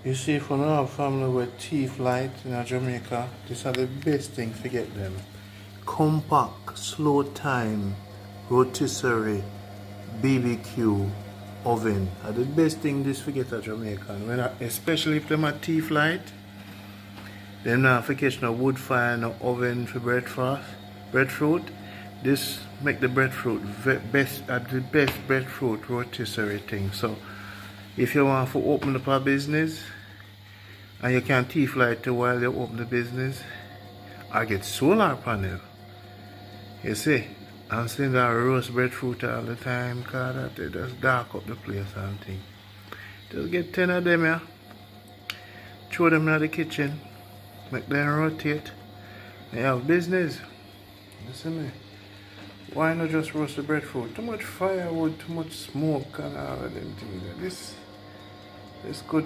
You see, if you don't have family with teeth light in Jamaica, these are the best things to get them. Compact, slow time, rotisserie, BBQ, oven are the best thing this to get a Jamaican. Especially if them are teeth light, then not forget no wood fire, no oven for breadfruit. This make the breadfruit the best breadfruit rotisserie thing. So if you want to open up a business and you can teeth light while you open the business, I get solar panel. You see, I'm seeing that roast breadfruit all the time because that just dark up the place and thing. Just get 10 of them here, throw them in the kitchen, make them rotate, and you have business. You see me? Why not just roast the breadfruit? Too much firewood, too much smoke and all of them things. This good.